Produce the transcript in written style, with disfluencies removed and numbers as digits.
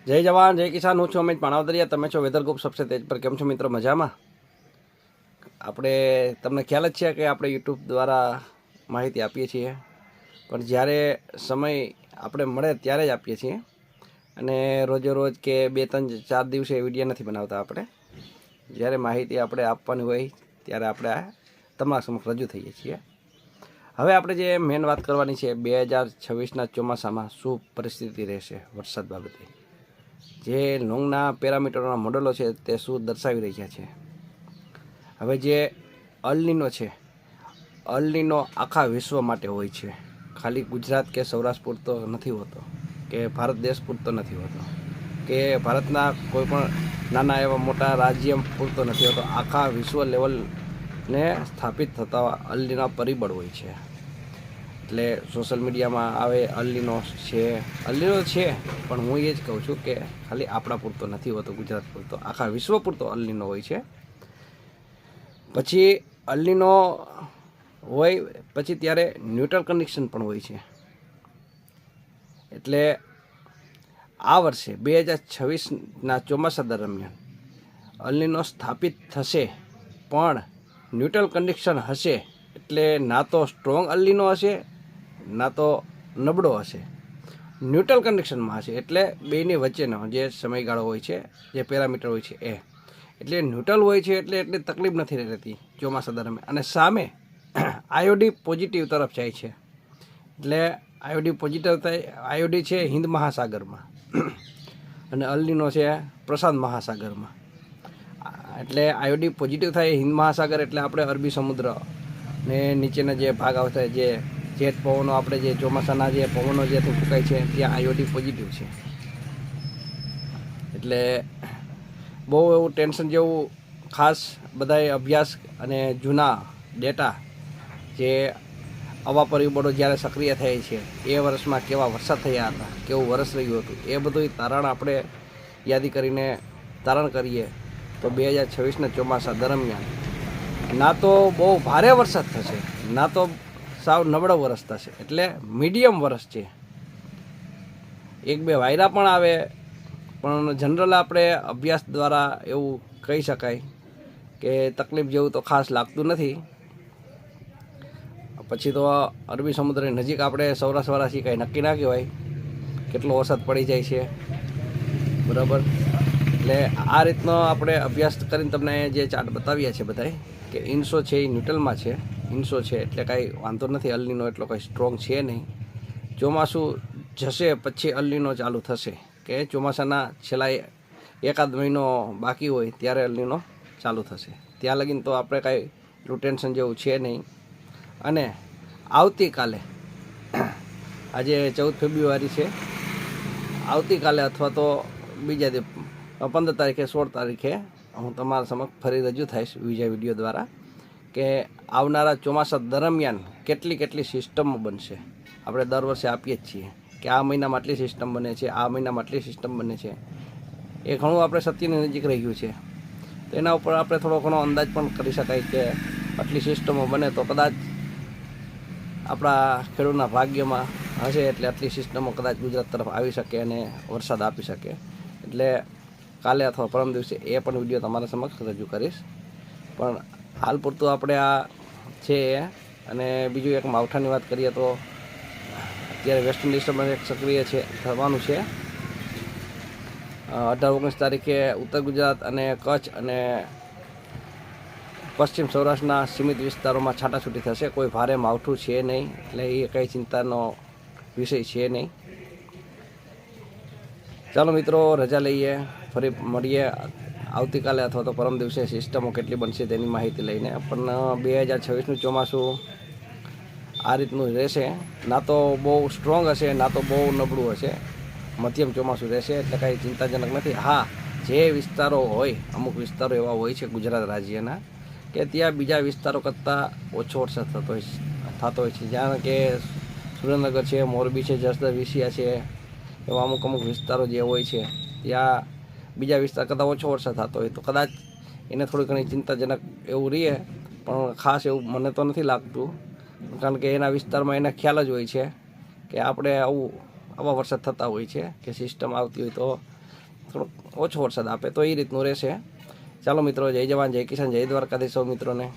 જય જવાન જય કિસાન. હું છું અમિત પાણાવદરિયા. તમે છો વેધર ગ્રુપ સબસે તેજ પર. કેમ છો મિત્રો? મજામાં? આપણે તમને ખ્યાલ જ છે કે આપણે યુટ્યુબ દ્વારા માહિતી આપીએ છીએ, પણ જ્યારે સમય આપણે મળે ત્યારે જ આપીએ છીએ. અને રોજે રોજ કે 2-3-4 દિવસે વિડીયો નથી બનાવતા. આપણે જ્યારે માહિતી આપણે આપવાની હોય ત્યારે આપણે તમારા સમક્ષ રજૂ થઈએ છીએ. હવે આપણે જે મેન વાત કરવાની છે, 2026ના ચોમાસામાં શું પરિસ્થિતિ રહેશે વરસાદ બાબતે. જે લોંગના પેરામીટરના મોડલો છે તે શું દર્શાવી રહ્યા છે. હવે જે અલ નીનો છે, અલ નીનો આખા વિશ્વ માટે હોય છે, ખાલી ગુજરાત કે સૌરાષ્ટ્ર પૂરતો નથી હોતો, કે ભારત દેશ પૂરતો નથી હોતો, કે ભારતના કોઈ પણ નાના એવા મોટા રાજ્ય પૂરતો નથી હોતો. આખા વિશ્વ લેવલને સ્થાપિત થતા અલ નીના પરિબળ હોય છે. એટલે સોશિયલ મીડિયામાં આવે અલ નીનો છે, પણ હું એ જ કહું છું કે ખાલી આપણા પૂરતો નથી હોતો, ગુજરાત પૂરતો, આખા વિશ્વ પૂરતો અલ નીનો હોય છે. પછી અલ નીનો હોય પછી ત્યારે ન્યુટ્રલ કન્ડિશન પણ હોય છે. એટલે આ વર્ષે 2026ના ચોમાસા દરમિયાન અલ નીનો સ્થાપિત થશે, પણ ન્યુટ્રલ કન્ડિશન હશે. એટલે ના તો સ્ટ્રોંગ અલ નીનો હશે, ના તો નબળો હશે, ન્યુટ્રલ કન્ડિશનમાં હશે. એટલે બેની વચ્ચેનો જે સમયગાળો હોય છે, જે પેરામીટર હોય છે, એટલે ન્યુટ્રલ હોય છે. એટલે એટલી તકલીફ નથી રહેતી ચોમાસા દરમિયાન. અને સામે આયોડી પોઝિટિવ તરફ જાય છે. એટલે આયોડી પોઝિટિવ થાય. આયોડી છે હિન્દ મહાસાગરમાં અને અલ નીનો છે પ્રશાંત મહાસાગરમાં. એટલે આયોડી પોઝિટિવ થાય હિન્દ મહાસાગર, એટલે આપણે અરબી સમુદ્ર ને નીચેના જે ભાગ આવતા જે જેટ પવનો, આપણે જે ચોમાસાના જે પવનો જ્યાંથી ફૂંકાય છે ત્યાં આયોડી પોઝિટિવ છે. એટલે બહુ એવું ટેન્શન જેવું ખાસ બધાએ અભ્યાસ અને જૂના ડેટા, જે આવા પરિબળો જ્યારે સક્રિય થાય છે, એ વર્ષમાં કેવા વરસાદ થયા હતા, કેવું વરસ રહ્યું હતું, એ બધું તારણ આપણે યાદી કરીને તારણ કરીએ તો 2026ના ચોમાસા દરમિયાન ના તો બહુ ભારે વરસાદ થશે, ના તો સાવ નબળો વરસ થશે. એટલે મીડિયમ વરસ છે. 1-2 વાયરા પણ આવે, પણ જનરલ આપણે અભ્યાસ દ્વારા એવું કહી શકાય કે તકલીફ જેવું તો ખાસ લાગતું નથી. પછી તો અરબી સમુદ્રની નજીક આપણે સૌરાષ્ટ્રવાળા છીએ, કાંઈ નક્કી ના કહેવાય કેટલો વરસાદ પડી જાય છે, બરાબર. એટલે આ રીતનો આપણે અભ્યાસ કરીને તમને જે ચાર્ટ બતાવ્યા છે બધાય, કે ઇન્સો છે એ ન્યુટ્રલમાં છે. ઇન્સો છે એટલે કાંઈ વાંધો નથી. અલ નીનો એટલો કંઈ સ્ટ્રોંગ છે નહીં. ચોમાસું જશે પછી અલ નીનો ચાલુ થશે, કે ચોમાસાના છેલ્લા 1-આધ મહિનો બાકી હોય ત્યારે અલ નીનો ચાલુ થશે. ત્યાં લગીને તો આપણે કાંઈ એટલું ટેન્શન જેવું છે નહીં. અને આવતીકાલે, આજે 14 ફેબ્રુઆરી છે, આવતીકાલે અથવા તો બીજા 15 તારીખે 16 તારીખે હું તમારા સમક્ષ ફરી રજૂ થઈશ બીજા વિડીયો દ્વારા, કે આવનારા ચોમાસા દરમિયાન કેટલી સિસ્ટમો બનશે. આપણે દર વર્ષે આપીએ જ છીએ કે આ મહિનામાં આટલી સિસ્ટમ બને છે, આ મહિનામાં આટલી સિસ્ટમ બને છે. એ ઘણું આપણે સત્યની નજીક રહ્યું છે. તો એના ઉપર આપણે થોડો ઘણો અંદાજ પણ કરી શકાય કે આટલી સિસ્ટમો બને તો કદાચ આપણા ખેડૂતના ભાગ્યમાં હશે, એટલે આટલી સિસ્ટમો કદાચ ગુજરાત તરફ આવી શકે અને વરસાદ આપી શકે. એટલે કાલે અથવા પરમ દિવસે એ પણ વિડીયો તમારા સમક્ષ રજૂ કરીશ. પણ હાલ પૂરતું આપણે આ છે. અને બીજું એક માવઠાની વાત કરીએ તો અત્યારે વેસ્ટર્ન ડિસ્ટર્બન્સ એક સક્રિય છે, થવાનું છે. 18-19 તારીખે ઉત્તર ગુજરાત અને કચ્છ અને પશ્ચિમ સૌરાષ્ટ્રના સીમિત વિસ્તારોમાં છાંટાછૂટી થશે. કોઈ ભારે માવઠું છે નહીં, એટલે એ કંઈ ચિંતાનો વિષય છે નહીં. ચાલો મિત્રો, રજા લઈએ, ફરી મળીએ આવતીકાલે અથવા તો પરમ દિવસે સિસ્ટમો કેટલી બનશે તેની માહિતી લઈને. પણ 2026નું ચોમાસું આ રીતનું રહેશે. ના તો બહુ સ્ટ્રોંગ હશે, ના તો બહુ નબળું હશે, મધ્યમ ચોમાસું રહેશે. એટલે કાંઈ ચિંતાજનક નથી. હા, જે વિસ્તારો હોય, અમુક વિસ્તારો એવા હોય છે ગુજરાત રાજ્યના કે ત્યાં બીજા વિસ્તારો કરતાં ઓછો વરસાદ થતો હોય છે. જાણે કે સુરેન્દ્રનગર છે, મોરબી છે, જસદણ, વિસિયા છે, એવા અમુક વિસ્તારો જે હોય છે ત્યાં બીજા વિસ્તાર કરતાં ઓછો વરસાદ થતો હોય તો કદાચ એને થોડી ઘણી ચિંતાજનક એવું રહે. પણ ખાસ એવું મને તો નથી લાગતું, કારણ કે એના વિસ્તારમાં એને ખ્યાલ જ હોય છે કે આપણે આવા વરસાદ થતા હોય છે, કે સિસ્ટમ આવતી હોય તો થોડોક ઓછો વરસાદ આપે તો એ રીતનું રહેશે. ચાલો મિત્રો, જય જવાન જય કિસાન જય દ્વારકાધીશ સૌ મિત્રોને.